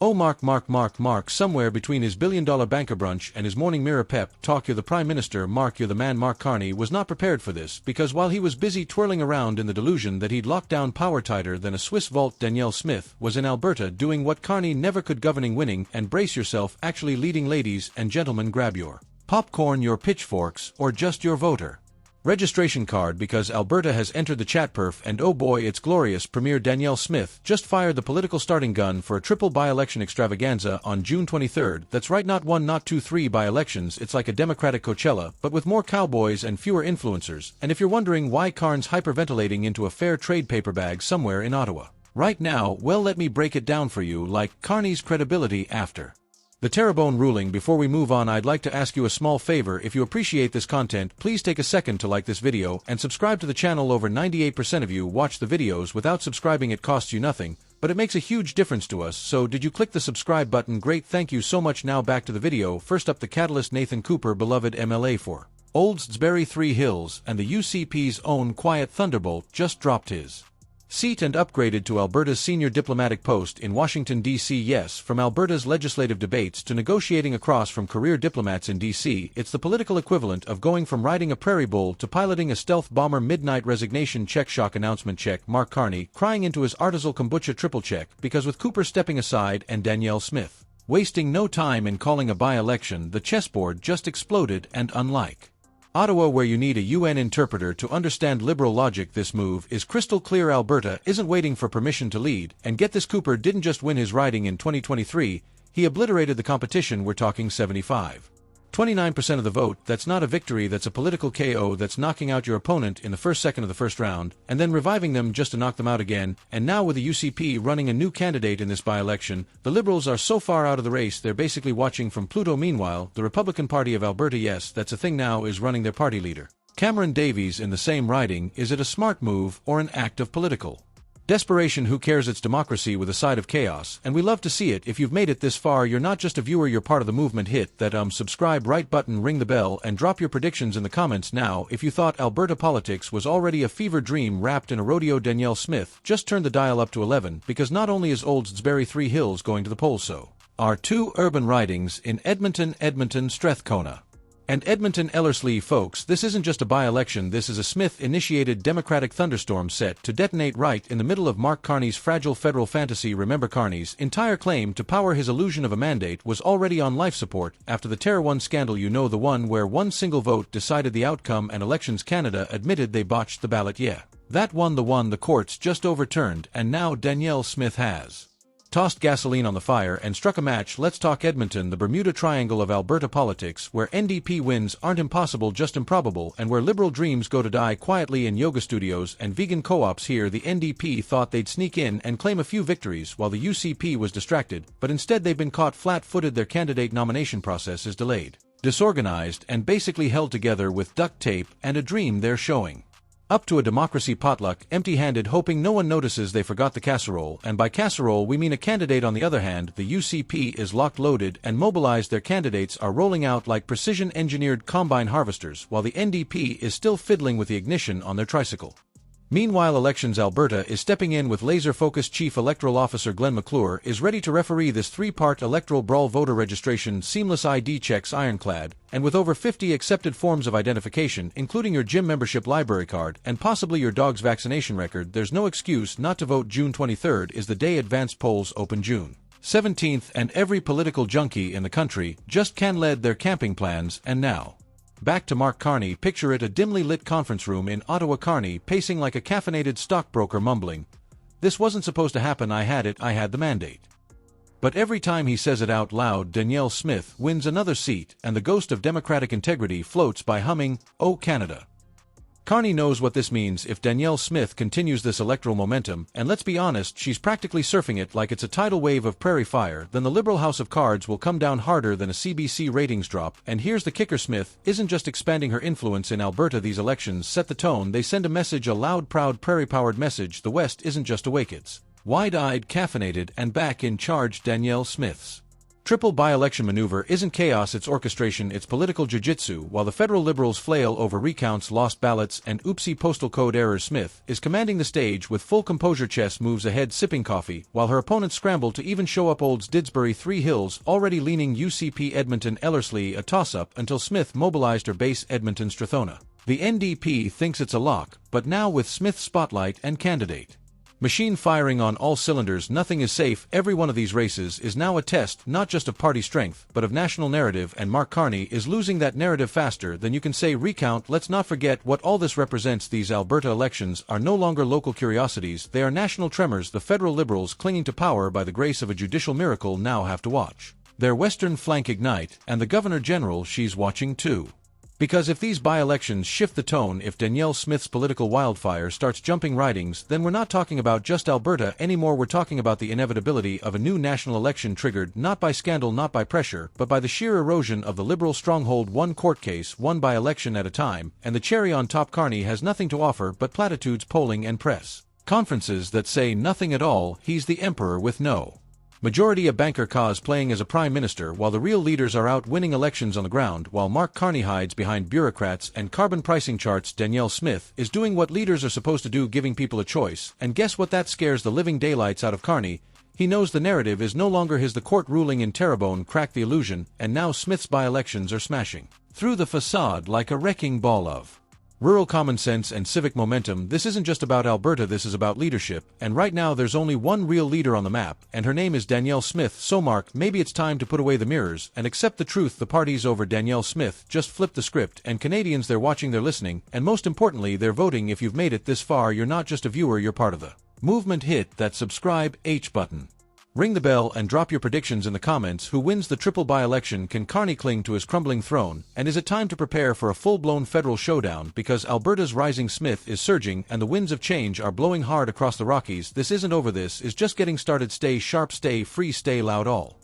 Oh Mark, somewhere between his billion-dollar banker brunch and his morning mirror pep talk, you're the Prime Minister, Mark, you're the man. Mark Carney was not prepared for this, because while he was busy twirling around in the delusion that he'd locked down power tighter than a Swiss vault, Danielle Smith was in Alberta doing what Carney never could, governing, winning, and brace yourself, actually leading. Ladies and gentlemen, grab your popcorn, your pitchforks, or just your voter registration card, because Alberta has entered the chat perf, and oh boy, it's glorious. Premier Danielle Smith just fired the political starting gun for a triple by-election extravaganza on June 23rd. That's right, not one, not two, three by-elections. It's like a Democratic Coachella, but with more cowboys and fewer influencers. And if you're wondering why Carney's hyperventilating into a fair trade paper bag somewhere in Ottawa right now, well, let me break it down for you. Like Carney's credibility after the Terrebonne ruling. Before we move on, I'd like to ask you a small favor. If you appreciate this content, please take a second to like this video and subscribe to the channel. Over 98% of you watch the videos without subscribing. It costs you nothing, but it makes a huge difference to us. So did you click the subscribe button? Great, thank you so much. Now back to the video. First up, the catalyst. Nathan Cooper, beloved MLA for Oldsbury Three Hills and the UCP's own quiet thunderbolt, just dropped his seat and upgraded to Alberta's senior diplomatic post in Washington, D.C. Yes, from Alberta's legislative debates to negotiating across from career diplomats in D.C., it's the political equivalent of going from riding a prairie bull to piloting a stealth bomber. Midnight resignation check, shock announcement check. Mark Carney crying into his Artisanal kombucha triple check, because with Cooper stepping aside and Danielle Smith wasting no time in calling a by-election, the chessboard just exploded. And unlike Ottawa, where you need a UN interpreter to understand liberal logic, this move is crystal clear. Alberta isn't waiting for permission to lead, and get this, Cooper didn't just win his riding in 2023, he obliterated the competition. We're talking 29% of the vote. That's not a victory, that's a political KO. That's knocking out your opponent in the first second of the first round, and then reviving them just to knock them out again. And now with the UCP running a new candidate in this by-election, the Liberals are so far out of the race they're basically watching from Pluto. Meanwhile, the Republican Party of Alberta, yes, that's a thing now, is running their party leader, Cameron Davies, in the same riding. Is it a smart move or an act of political desperation? Who cares? It's democracy with a side of chaos, and we love to see it. If you've made it this far, you're not just a viewer, you're part of the movement. Hit that subscribe right button, ring the bell, and drop your predictions in the comments now. If you thought Alberta politics was already a fever dream wrapped in a rodeo, Danielle Smith just turned the dial up to 11, because not only is Oldsbury Three Hills going to the polls, so are two urban ridings in Edmonton, Strathcona and Edmonton, Ellerslie. Folks, this isn't just a by-election, this is a Smith-initiated Democratic thunderstorm set to detonate right in the middle of Mark Carney's fragile federal fantasy. Remember, Carney's entire claim to power, his illusion of a mandate, was already on life support after the Terra One scandal. You know, the one where one single vote decided the outcome, and Elections Canada admitted they botched the ballot. Yeah, that one, the courts just overturned, and now Danielle Smith has tossed gasoline on the fire and struck a match. Let's talk Edmonton, the Bermuda Triangle of Alberta politics, where NDP wins aren't impossible, just improbable, and where liberal dreams go to die quietly in yoga studios and vegan co-ops. Here, the NDP thought they'd sneak in and claim a few victories while the UCP was distracted, but instead they've been caught flat-footed. Their candidate nomination process is delayed, disorganized, and basically held together with duct tape and a dream they're showing up to a democracy potluck, empty-handed, hoping no one notices they forgot the casserole. And by casserole we mean a candidate. On the other hand, the UCP is locked, loaded, and mobilized. Their candidates are rolling out like precision-engineered combine harvesters, while the NDP is still fiddling with the ignition on their tricycle. Meanwhile, Elections Alberta is stepping in with laser-focused. Chief Electoral Officer Glenn McClure is ready to referee this three-part electoral brawl: voter registration, seamless ID checks, ironclad, and with over 50 accepted forms of identification, including your gym membership, library card, and possibly your dog's vaccination record, there's no excuse not to vote. June 23rd is the day. Advanced polls open June 17th, and every political junkie in the country just can-led their camping plans. And now, back to Mark Carney. Picture it, a dimly lit conference room in Ottawa. Carney pacing like a caffeinated stockbroker, mumbling, "This wasn't supposed to happen, I had the mandate." But every time he says it out loud, Danielle Smith wins another seat, and the ghost of democratic integrity floats by, humming, "Oh Canada." Carney knows what this means if Danielle Smith continues this electoral momentum, and let's be honest, she's practically surfing it like it's a tidal wave of prairie fire. Then the Liberal House of Cards will come down harder than a CBC ratings drop. And here's the kicker: Smith isn't just expanding her influence in Alberta. These elections set the tone. They send a message, a loud, proud, prairie-powered message. The West isn't just awake, it's wide-eyed, caffeinated, and back in charge. Danielle Smith's Triple by-election maneuver isn't chaos, it's orchestration, it's political jiu-jitsu. While the federal Liberals flail over recounts, lost ballots, and oopsie postal code errors, Smith is commanding the stage with full composure. Chess moves ahead sipping coffee, while her opponents scramble to even show up. Olds Didsbury 3 Hills already leaning UCP Edmonton Ellerslie a toss-up until Smith mobilized her base Edmonton Strathona. The NDP thinks it's a lock, but now with Smith's spotlight and candidate machine firing on all cylinders, nothing is safe. Every one of these races is now a test not just of party strength, but of national narrative, and Mark Carney is losing that narrative faster than you can say recount. Let's not forget what all this represents. These Alberta elections are no longer local curiosities, they are national tremors. The federal Liberals, clinging to power by the grace of a judicial miracle, now have to watch their western flank ignite, and the Governor-General, she's watching too. Because if these by-elections shift the tone, if Danielle Smith's political wildfire starts jumping ridings, then we're not talking about just Alberta anymore, we're talking about the inevitability of a new national election triggered not by scandal, not by pressure, but by the sheer erosion of the Liberal stronghold, one court case, one by-election at a time, and the cherry on top. Carney has nothing to offer but platitudes, polling and press conferences that say nothing at all. He's the emperor with no majority, a banker cosplaying as a prime minister, while the real leaders are out winning elections on the ground. While Mark Carney hides behind bureaucrats and carbon pricing charts, Danielle Smith is doing what leaders are supposed to do, giving people a choice. And guess what? That scares the living daylights out of Carney. He knows the narrative is no longer his. The court ruling in Terrebonne cracked the illusion, and now Smith's by-elections are smashing through the facade like a wrecking ball of rural common sense and civic momentum. This isn't just about Alberta, this is about leadership, and right now there's only one real leader on the map, and her name is Danielle Smith. So Mark, maybe it's time to put away the mirrors and accept the truth. The party's over. Danielle Smith just flipped the script, and Canadians, they're watching, they're listening, and most importantly, they're voting. If you've made it this far, you're not just a viewer, you're part of the movement. Hit that subscribe H button. Ring the bell and drop your predictions in the comments. Who wins the triple by-election? Can Carney cling to his crumbling throne? And is it time to prepare for a full-blown federal showdown? Because Alberta's rising Smith is surging and the winds of change are blowing hard across the Rockies. This isn't over, this is just getting started. Stay sharp, stay free, stay loud all.